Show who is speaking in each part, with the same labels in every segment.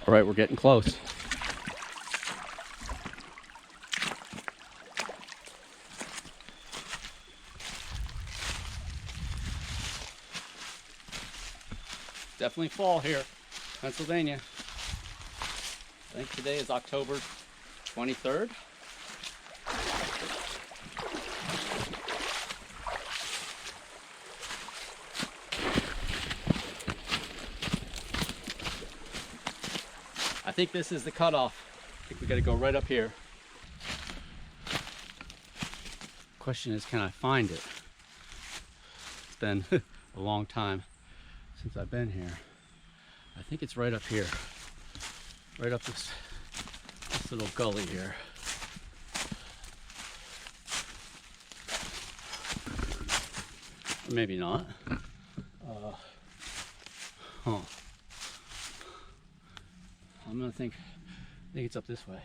Speaker 1: All right, we're getting close. Definitely fall here, Pennsylvania. I think today is October 23rd. I think this is the cutoff. I think we got to go right up here. Question is, can I find it? It's been a long time since I've been here. I think it's right up here. Right up this little gully here. Or maybe not. I'm gonna think it's up this way.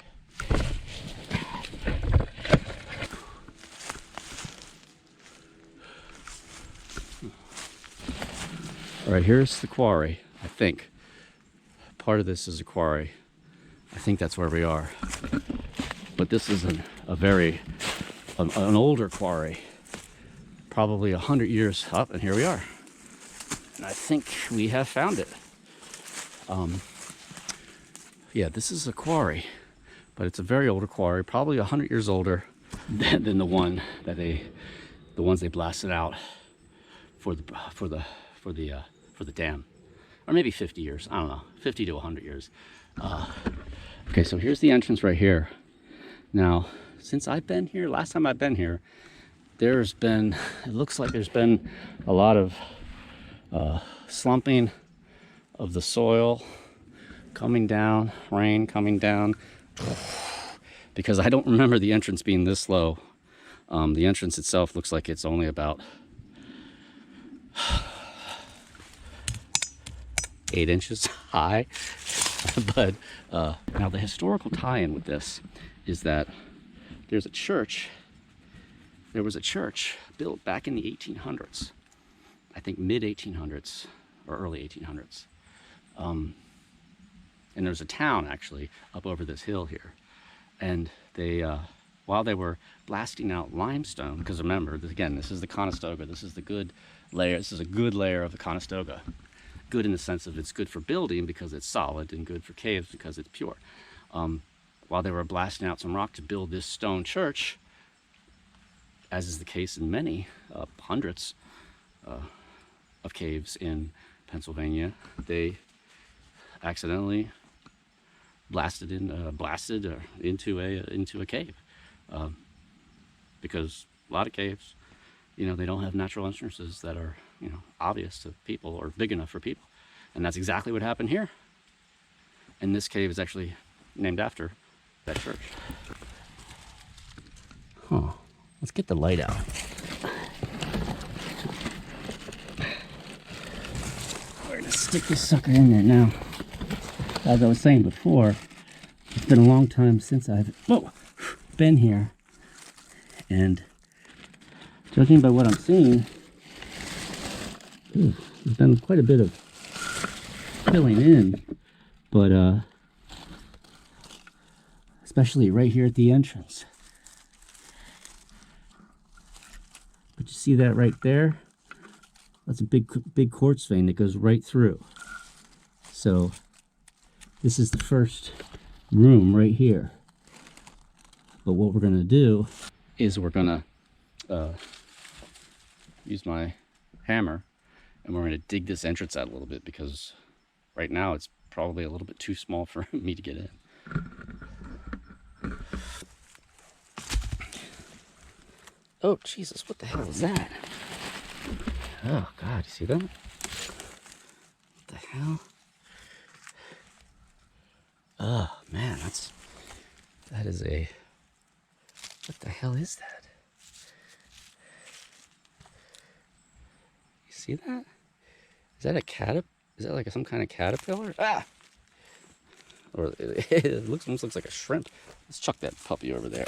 Speaker 1: All right, here's the quarry, I think. Part of this is a quarry. I think that's where we are. But this is an older quarry. Probably 100 years up, and here we are. And I think we have found it. Yeah, this is a quarry, but it's a very older quarry, probably 100 years older than the ones they blasted out for the dam, or maybe 50 years. I don't know, 50 to 100 years. Okay, so here's the entrance right here. Now, since I've been here, last time I've been here, it looks like there's been a lot of slumping of the soil coming down, rain coming down, because I don't remember the entrance being this low. The entrance itself looks like it's only about 8 inches high. But now the historical tie-in with this is that there was a church built back in the 1800s. I think mid 1800s or early 1800s. And there's a town actually up over this hill here. And they, while they were blasting out limestone, because remember, again, this is the Conestoga, this is the good layer, this is a good layer of the Conestoga. Good in the sense of it's good for building because it's solid, and good for caves because it's pure. While they were blasting out some rock to build this stone church, as is the case in many hundreds of caves in Pennsylvania, they accidentally blasted into a cave, because a lot of caves, they don't have natural entrances that are obvious to people or big enough for people, and that's exactly what happened here. And this cave is actually named after that church. Let's get the light out. We're gonna stick this sucker in there now. As I was saying before, it's been a long time since I've been here, and judging by what I'm seeing, there's been quite a bit of filling in, but especially right here at the entrance. But you see that right there? That's a big quartz vein that goes right through. So this is the first room right here. But what we're gonna do is we're gonna use my hammer, and we're gonna dig this entrance out a little bit, because right now it's probably a little bit too small for me to get in. Oh Jesus, what the hell is that? Oh God, you see that? What the hell? Oh man, that is a, what the hell is that? You see that? Is that a is that like some kind of caterpillar? Ah! Or it almost looks like a shrimp. Let's chuck that puppy over there.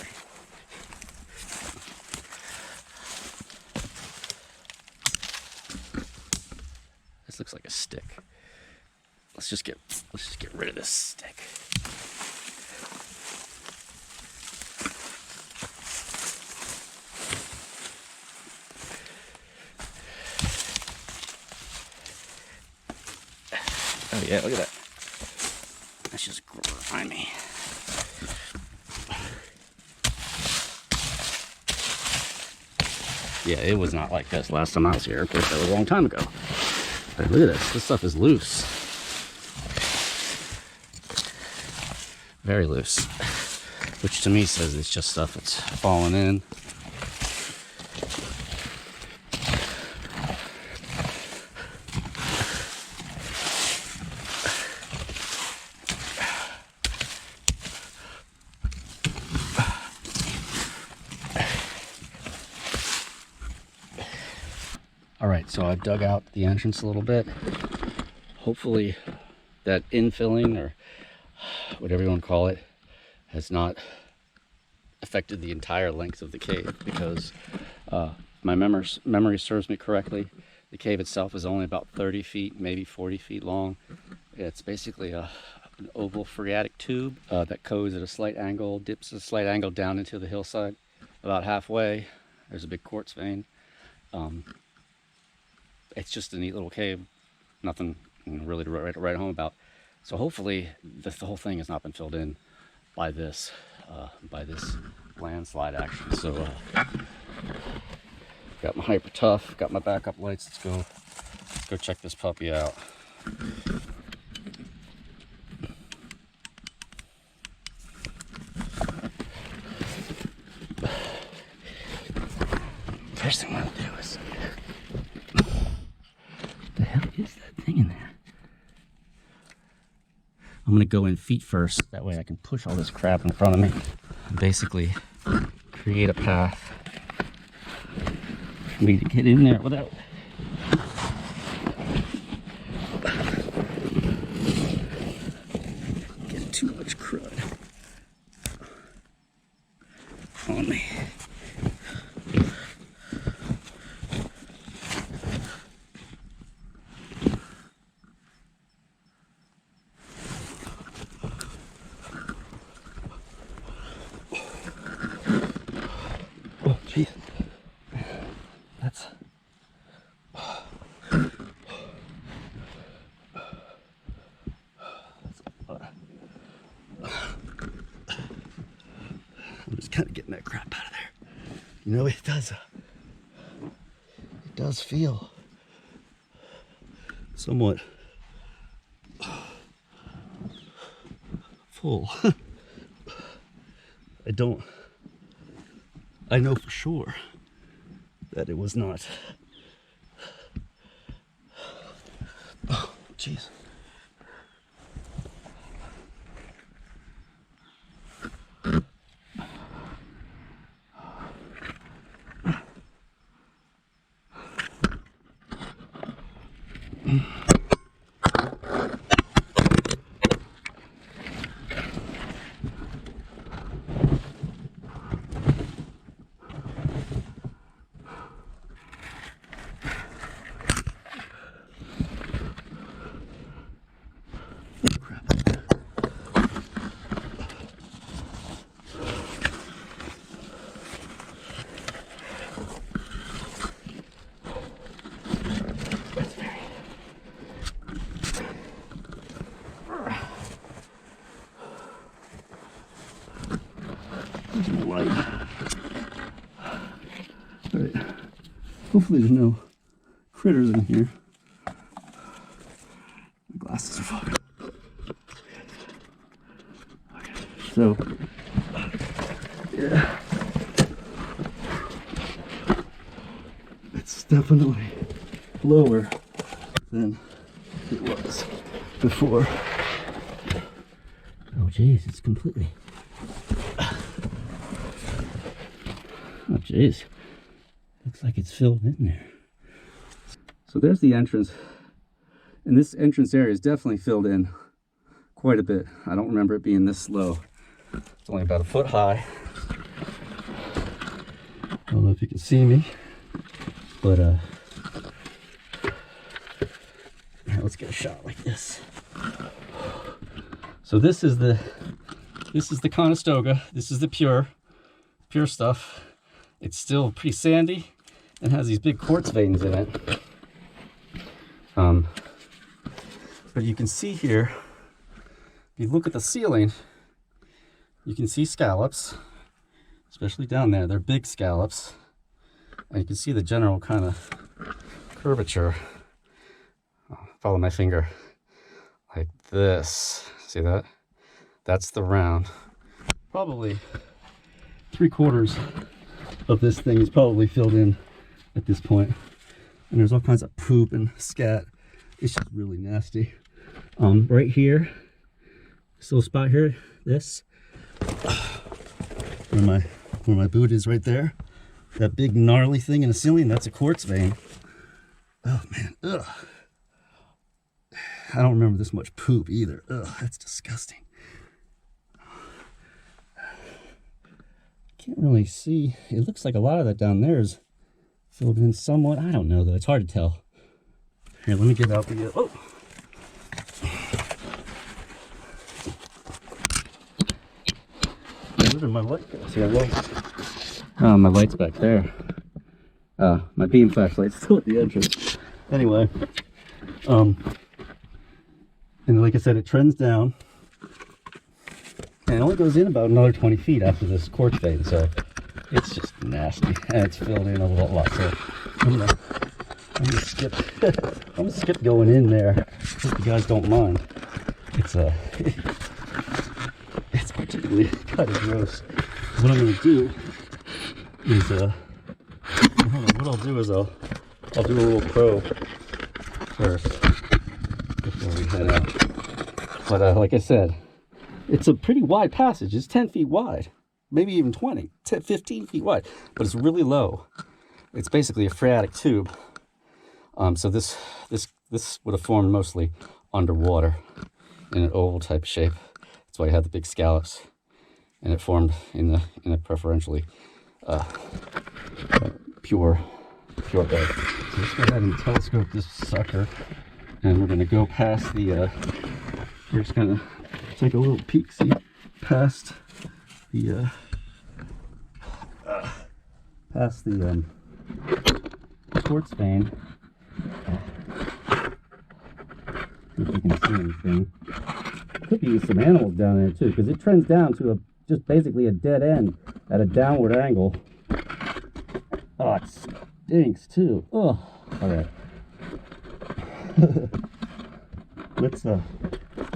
Speaker 1: This looks like a stick. let's just get rid of this stick. Oh yeah, look at that. That's just grimy. Yeah, it was not like this last time I was here. Of course, that was a long time ago. But look at this. This stuff is loose. Very loose. Which to me says it's just stuff that's fallen in. Alright, so I've dug out the entrance a little bit. Hopefully that infilling, or whatever you want to call it, has not affected the entire length of the cave, because my memory serves me correctly. The cave itself is only about 30 feet, maybe 40 feet long. It's basically an oval phreatic tube that goes at a slight angle, dips at a slight angle down into the hillside. About halfway, there's a big quartz vein. It's just a neat little cave, nothing really to write home about. So hopefully the whole thing has not been filled in by this landslide action. So got my Hyper Tough, got my backup lights. Let's go check this puppy out. First thing I'm gonna do is, what the hell is that thing in there? I'm gonna go in feet first. That way I can push all this crap in front of me and basically create a path for me to get in there without getting too much crud on me. Jeez, that's I'm just kind of getting that crap out of there. You know, it does feel somewhat full. I know for sure that it was not. Oh, jeez. Light. All right. Hopefully there's no critters in here. My glasses are fogging. Okay. So, yeah, it's definitely lower than it was before. Oh, geez, it's completely. Oh, jeez. Looks like it's filled in there. So there's the entrance. And this entrance area is definitely filled in quite a bit. I don't remember it being this low. It's only about a foot high. I don't know if you can see me, but here, let's get a shot like this. So this is the Conestoga. This is the pure stuff. It's still pretty sandy and has these big quartz veins in it. But you can see here, if you look at the ceiling, you can see scallops, especially down there. They're big scallops. And you can see the general kind of curvature. Follow my finger like this. See that? That's the round. Probably 3/4 of this thing is probably filled in at this point. And there's all kinds of poop and scat. It's just really nasty. Right here, this little spot here, this, where my boot is right there. That big gnarly thing in the ceiling, that's a quartz vein. Oh man, ugh. I don't remember this much poop either. Ugh, that's disgusting. Can't really see. It looks like a lot of that down there is filled in somewhat. I don't know though, it's hard to tell. Here, let me get out the, oh! Where did my light go? See, I lost. Oh, my light's back there. My beam flashlight's still at the entrance. Anyway, and like I said, it trends down. And it only goes in about another 20 feet after this quartz vein, so it's just nasty. And it's filled in a lot. So I'm gonna skip. I'm gonna skip going in there. Hope you guys don't mind. It's it's particularly kind of gross. What I'm gonna do is what I'll do is I'll do a little probe first before we head out. But like I said, it's a pretty wide passage. It's 10 feet wide, maybe even 20, 10, 15 feet wide, but it's really low. It's basically a phreatic tube. So this would have formed mostly underwater in an oval type shape. That's why I had the big scallops, and it formed in a preferentially pure bed. So let's go ahead and telescope this sucker, and we're going to go past the. We're just going to take a little peek, see, past the quartz vein. See if you can see anything. Could be some animals down there too, because it trends down to just basically a dead end at a downward angle. Oh, it stinks too. Oh, all right. Let's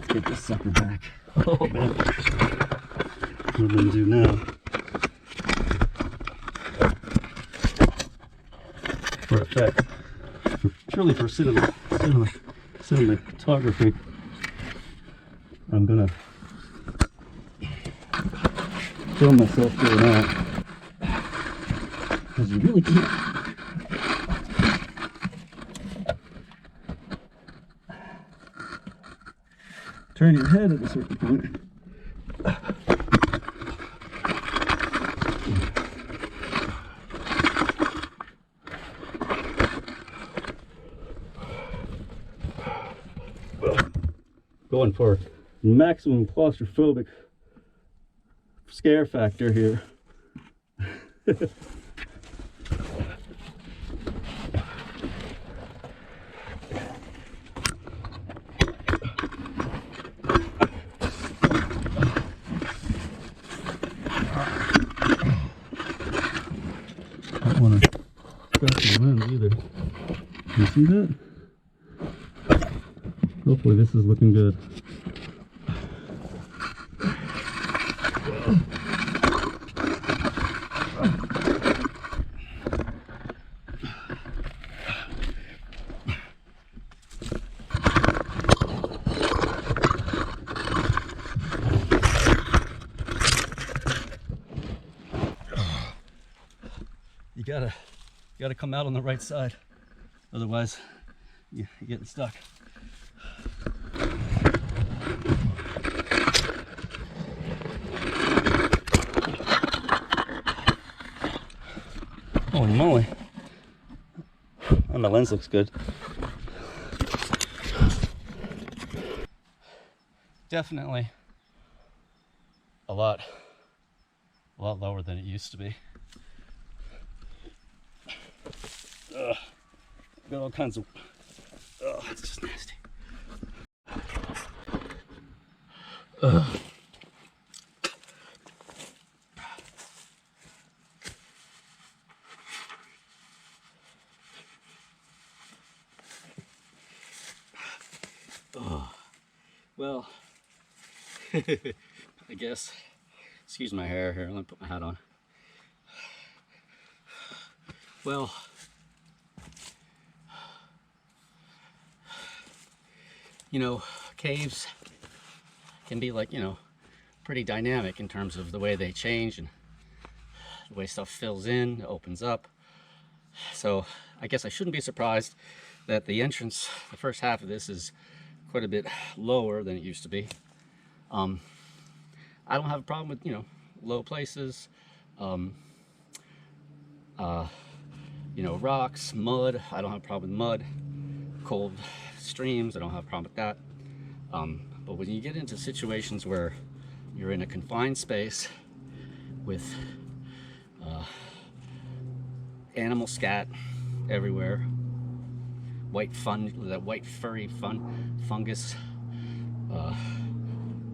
Speaker 1: get this sucker back. Oh man, what am I gonna do now? For effect, purely for cinematography, I'm gonna film myself doing that, because you really can't. Turn your head at a certain point. Well, going for maximum claustrophobic scare factor here. Don't want to scratch the lens either. Can you see that? Hopefully this is looking good. You gotta come out on the right side, otherwise you're getting stuck. Holy moly. Oh, my lens looks good. Definitely a lot lower than it used to be. Got all kinds of, it's just nasty. Well, I guess, excuse my hair here, let me put my hat on. Well, you know, caves can be like, you know, pretty dynamic in terms of the way they change and the way stuff fills in, opens up. So I guess I shouldn't be surprised that the entrance, the first half of this, is quite a bit lower than it used to be. I don't have a problem with, you know, low places, you know, rocks, mud. I don't have a problem with mud. Cold streams, I don't have a problem with that. But when you get into situations where you're in a confined space with animal scat everywhere, white furry fungus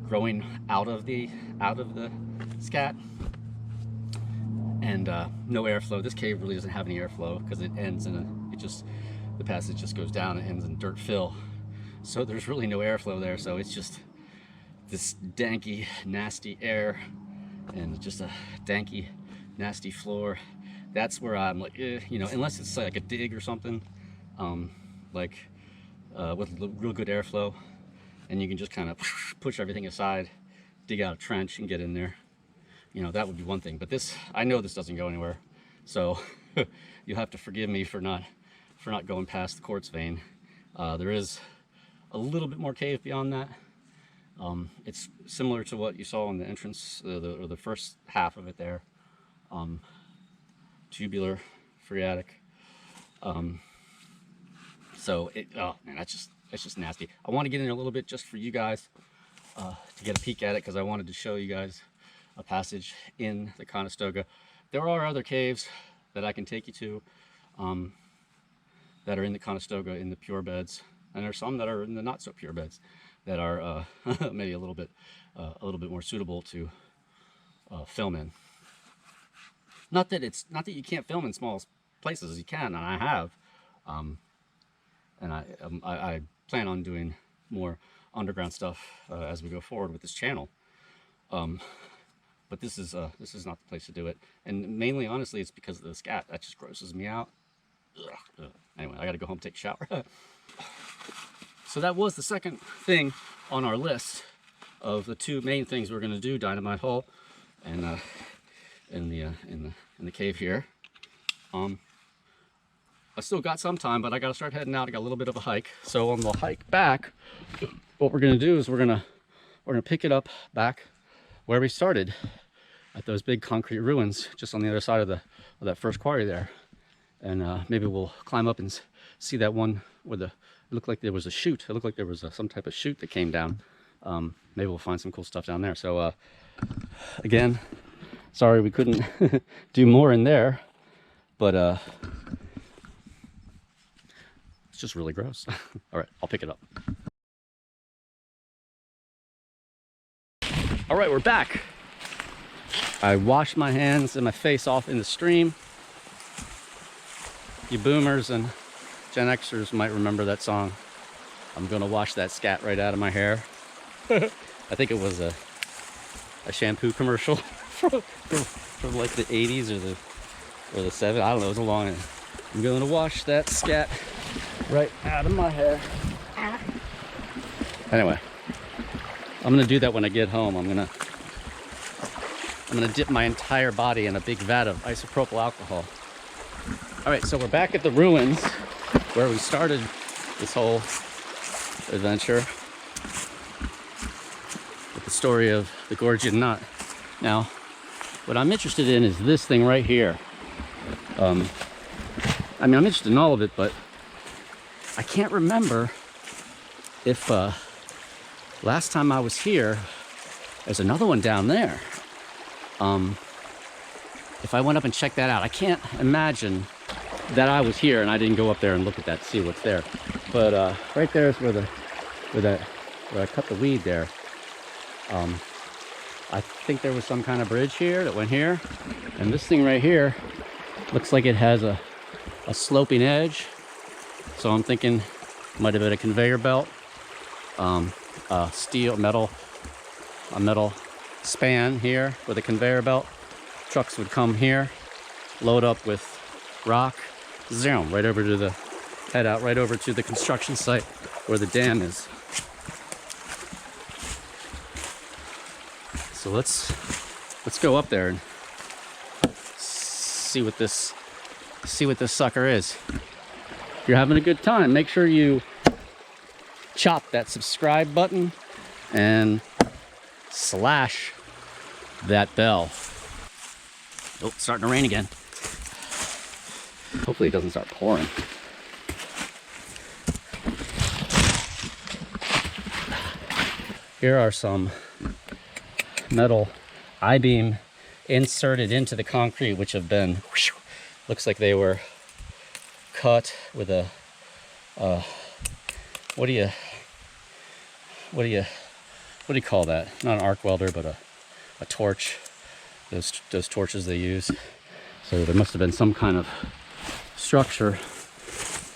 Speaker 1: growing out of the scat, and no airflow. This cave really doesn't have any airflow because it ends in the passage just goes down and ends in dirt fill. So there's really no airflow there. So it's just this danky, nasty air and just a danky, nasty floor. That's where I'm like, you know, unless it's like a dig or something, with real good airflow, and you can just kind of push everything aside, dig out a trench and get in there. You know, that would be one thing. But this, I know this doesn't go anywhere. So you'll have to forgive me for not going past the quartz vein. There is a little bit more cave beyond that. It's similar to what you saw in the entrance, or the first half of it there. Tubular, phreatic. So oh man, that's just nasty. I want to get in there a little bit just for you guys to get a peek at it, because I wanted to show you guys a passage in the Conestoga. There are other caves that I can take you to that are in the Conestoga in the pure beds, and there's some that are in the not so pure beds that are maybe a little bit more suitable to film in. Not that you can't film in small places. You can, and I have. And I plan on doing more underground stuff as we go forward with this channel. But this is not the place to do it. And mainly, honestly, it's because of the scat. That just grosses me out. Ugh. Anyway, I got to go home and take a shower. So that was the second thing on our list of the two main things we're going to do: Dynamite Hole and in the cave here. I still got some time, but I got to start heading out. I got a little bit of a hike. So on the hike back, what we're going to do is we're going to pick it up back where we started, at those big concrete ruins just on the other side of that first quarry there. And maybe we'll climb up and see that one where it looked like there was a chute. It looked like there was some type of chute that came down. Maybe we'll find some cool stuff down there. So again, sorry we couldn't do more in there, but it's just really gross. All right, I'll pick it up. All right, we're back. I washed my hands and my face off in the stream. You boomers and Gen Xers might remember that song. I'm gonna wash that scat right out of my hair. I think it was a shampoo commercial from like the 80s or the 70s. I don't know, it was a long one. I'm gonna wash that scat right out of my hair. Anyway, I'm gonna do that when I get home. I'm gonna dip my entire body in a big vat of isopropyl alcohol. All right, so we're back at the ruins where we started this whole adventure with the story of the Gorgian Knot. Now, what I'm interested in is this thing right here. I mean, I'm interested in all of it, but I can't remember if last time I was here, there's another one down there. if I went up and checked that out, I can't imagine that I was here and I didn't go up there and look at that, see what's there. But right there is where I cut the weed there. I think there was some kind of bridge here that went here, and this thing right here looks like it has a sloping edge. So I'm thinking it might have been a conveyor belt, a metal span here with a conveyor belt. Trucks would come here, load up with rock, zoom right over to the head out right over to the construction site where the dam is. So let's go up there and see what this sucker is. If you're having a good time, make sure you chop that subscribe button and slash that bell. Oh, it's starting to rain again. Hopefully it doesn't start pouring. Here are some metal I-beam inserted into the concrete, which have been, looks like they were cut with a, what do you call that? Not an arc welder, but a torch. Those torches they use. So there must have been some kind of structure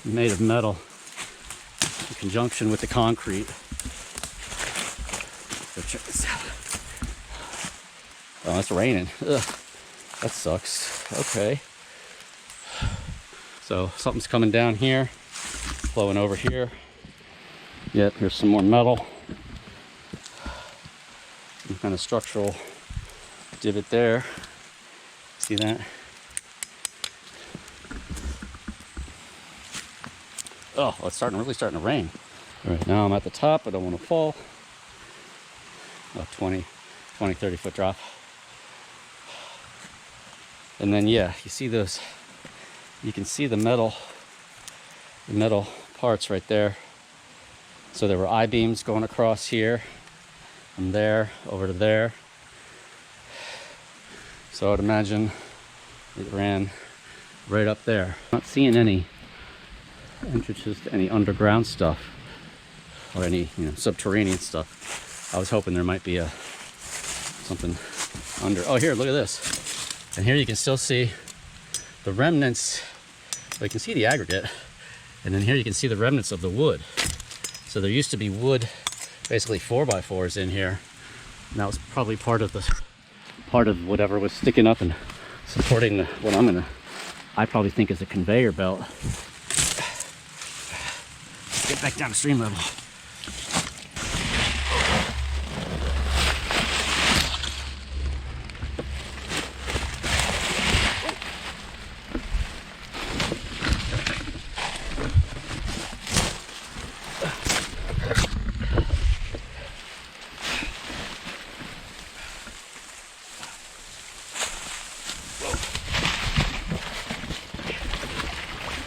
Speaker 1: made of metal in conjunction with the concrete. Go check this out. Oh, it's raining. Ugh, that sucks. Okay. So something's coming down here, flowing over here. Yep, here's some more metal. Some kind of structural divot there. See that? Oh, it's really starting to rain. All right, now I'm at the top. I don't want to fall. A 20, 30 foot drop. And then, yeah, you see those, you can see the metal parts right there. So there were I-beams going across here, from there over to there. So I would imagine it ran right up there. Not seeing any entrances to any underground stuff or any, subterranean stuff. I was hoping there might be something under. Oh, here, look at this. And here you can still see the remnants. Well, you can see the aggregate, and then here you can see the remnants of the wood. So there used to be wood, basically 4x4s in here, and that was probably part of whatever was sticking up and supporting what I probably think is a conveyor belt. Get back down to stream level.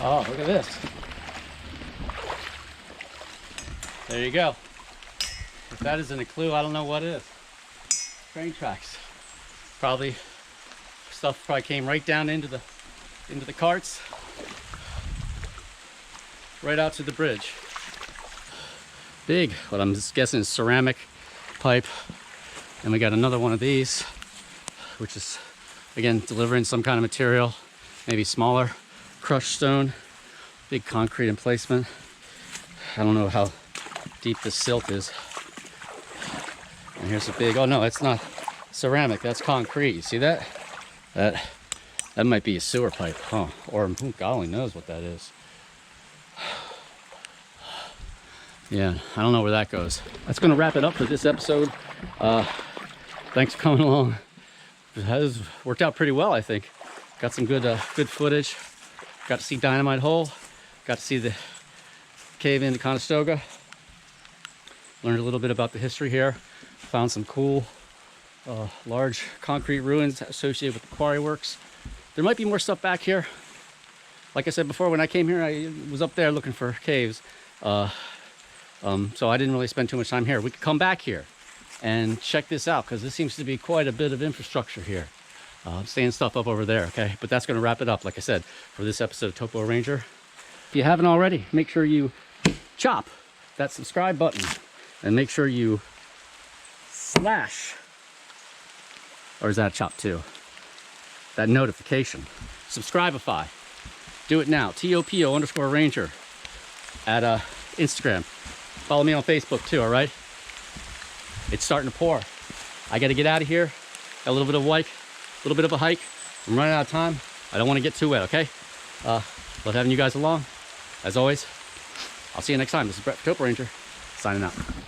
Speaker 1: Oh, look at this. There you go. If that isn't a clue, I don't know what is. Train tracks. Probably came right down into the carts. Right out to the bridge. Big, what I'm just guessing is ceramic pipe. And we got another one of these, which is, again, delivering some kind of material, maybe smaller. Crushed stone, big concrete emplacement. I don't know how deep this silt is. And here's a big, oh no, it's not ceramic, that's concrete. You see that? That might be a sewer pipe, huh? Or who golly knows what that is. Yeah, I don't know where that goes. That's gonna wrap it up for this episode. Thanks for coming along. It has worked out pretty well, I think. Got some good footage. Got to see Dynamite hole, got to see the cave into Conestoga, learned a little bit about the history here, found some cool large concrete ruins associated with the quarry works. There might be more stuff back here. Like I said before, when I came here, I was up there looking for caves, so I didn't really spend too much time here. We could come back here and check this out, because this seems to be quite a bit of infrastructure here. I'm seeing stuff up over there, okay? But that's going to wrap it up, like I said, for this episode of TopoRanger. If you haven't already, make sure you chop that subscribe button and make sure you slash, or is that chop too? That notification. Subscribify. Do it now. TOPO_Ranger at Instagram. Follow me on Facebook too, all right? It's starting to pour. I got to get out of here. Got a little bit of a hike. I'm running out of time. I don't want to get too wet, okay? Love having you guys along. As always, I'll see you next time. This is Brett, TopoRanger, signing out.